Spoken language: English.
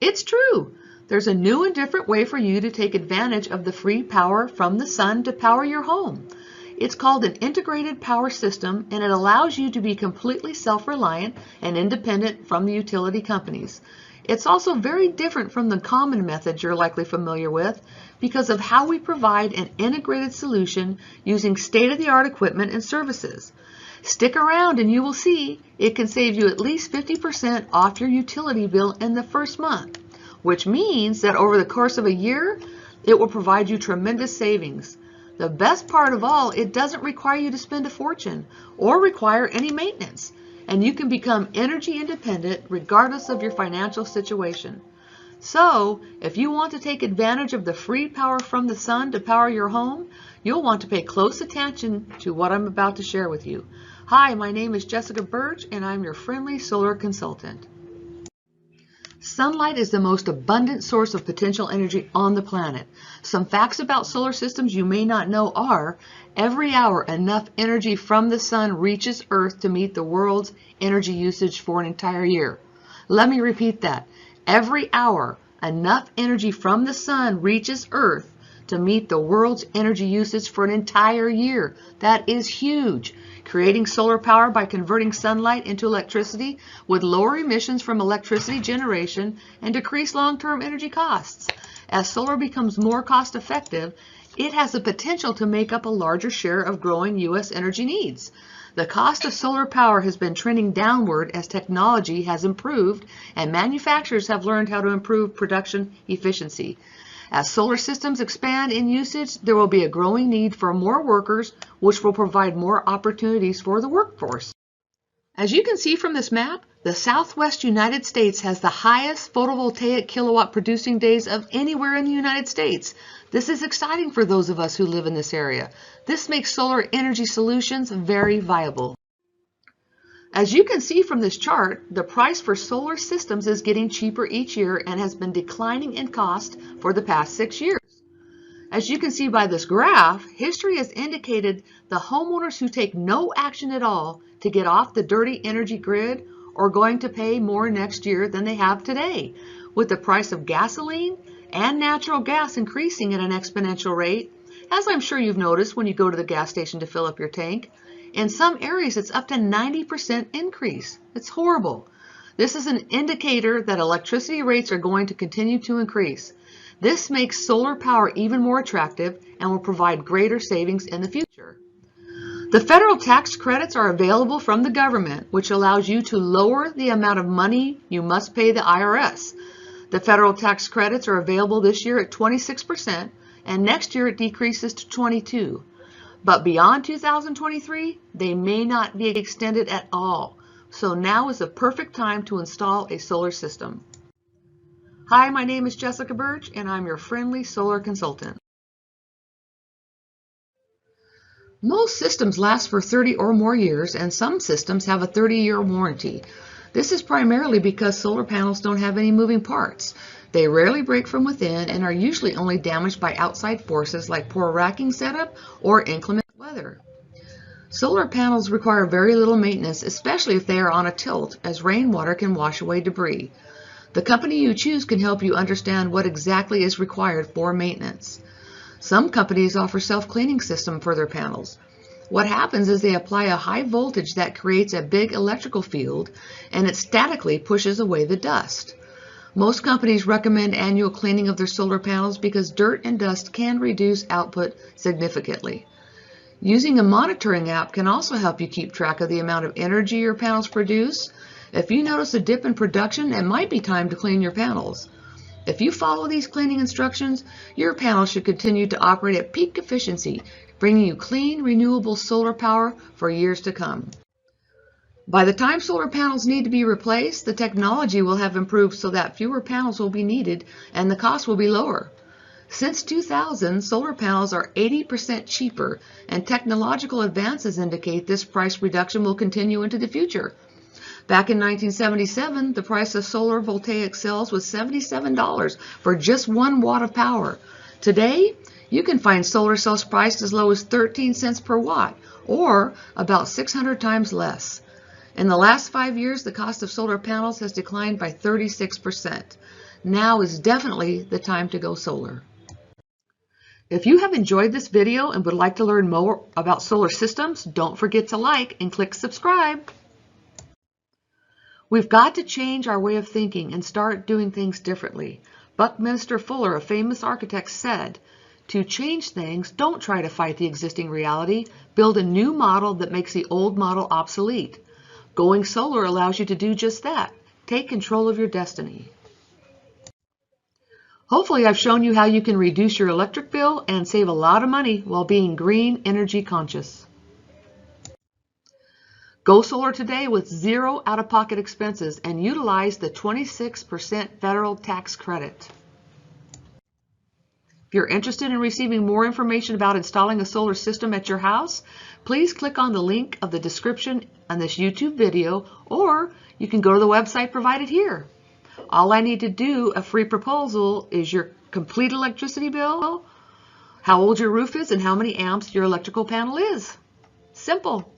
It's true. There's a new and different way for you to take advantage of the free power from the sun to power your home. It's called an integrated power system, and it allows you to be completely self-reliant and independent from the utility companies. It's also very different from the common methods you're likely familiar with because of how we provide an integrated solution using state-of-the-art equipment and services. Stick around and you will see it can save you at least 50% off your utility bill in the first month, which means that over the course of a year, it will provide you tremendous savings. The best part of all, it doesn't require you to spend a fortune or require any maintenance, and you can become energy independent regardless of your financial situation. So, if you want to take advantage of the free power from the sun to power your home, you'll want to pay close attention to what I'm about to share with you. Hi, my name is Jessica Birch, and I'm your friendly solar consultant. Sunlight is the most abundant source of potential energy on the planet. Some facts about solar systems you may not know are, every hour enough energy from the sun reaches Earth to meet the world's energy usage for an entire year. Let me repeat that. Every hour enough energy from the sun reaches Earth to meet the world's energy usage for an entire year. That is huge. Creating solar power by converting sunlight into electricity would lower emissions from electricity generation and decrease long-term energy costs. As solar becomes more cost-effective, it has the potential to make up a larger share of growing U.S. energy needs. The cost of solar power has been trending downward as technology has improved and manufacturers have learned how to improve production efficiency. As solar systems expand in usage, there will be a growing need for more workers, which will provide more opportunities for the workforce. As you can see from this map, the Southwest United States has the highest photovoltaic kilowatt producing days of anywhere in the United States. This is exciting for those of us who live in this area. This makes solar energy solutions very viable. As you can see from this chart, the price for solar systems is getting cheaper each year and has been declining in cost for the past 6 years. As you can see by this graph, history has indicated the homeowners who take no action at all to get off the dirty energy grid are going to pay more next year than they have today. With the price of gasoline and natural gas increasing at an exponential rate, as I'm sure you've noticed when you go to the gas station to fill up your tank, in some areas it's up to 90% increase. It's horrible. This is an indicator that electricity rates are going to continue to increase. This makes solar power even more attractive and will provide greater savings in the future. The federal tax credits are available from the government, which allows you to lower the amount of money you must pay the IRS. The federal tax credits are available this year at 26%, and next year it decreases to 22%. But beyond 2023, they may not be extended at all. So now is the perfect time to install a solar system. Hi, my name is Jessica Birch, and I'm your friendly solar consultant. Most systems last for 30 or more years, and some systems have a 30-year warranty. This is primarily because solar panels don't have any moving parts. They rarely break from within and are usually only damaged by outside forces like poor racking setup or inclement weather. Solar panels require very little maintenance, especially if they are on a tilt, as rainwater can wash away debris. The company you choose can help you understand what exactly is required for maintenance. Some companies offer self-cleaning system for their panels. What happens is they apply a high voltage that creates a big electrical field, and it statically pushes away the dust. Most companies recommend annual cleaning of their solar panels because dirt and dust can reduce output significantly. Using a monitoring app can also help you keep track of the amount of energy your panels produce. If you notice a dip in production, it might be time to clean your panels. If you follow these cleaning instructions, your panels should continue to operate at peak efficiency, bringing you clean, renewable solar power for years to come. By the time solar panels need to be replaced, the technology will have improved so that fewer panels will be needed and the cost will be lower. Since 2000, solar panels are 80% cheaper, and technological advances indicate this price reduction will continue into the future. Back in 1977, the price of solar voltaic cells was $77 for just 1 watt of power. Today, you can find solar cells priced as low as 13 cents per watt, or about 600 times less. In the last 5 years, the cost of solar panels has declined by 36%. Now is definitely the time to go solar. If you have enjoyed this video and would like to learn more about solar systems, don't forget to like and click subscribe. We've got to change our way of thinking and start doing things differently. Buckminster Fuller, a famous architect, said, "To change things, don't try to fight the existing reality. Build a new model that makes the old model obsolete." Going solar allows you to do just that. Take control of your destiny. Hopefully I've shown you how you can reduce your electric bill and save a lot of money while being green energy conscious. Go solar today with zero out-of-pocket expenses and utilize the 26% federal tax credit. If you're interested in receiving more information about installing a solar system at your house, please click on the link of the description on this YouTube video, or you can go to the website provided here. All I need to do, a free proposal, is your complete electricity bill, how old your roof is, and how many amps your electrical panel is. Simple.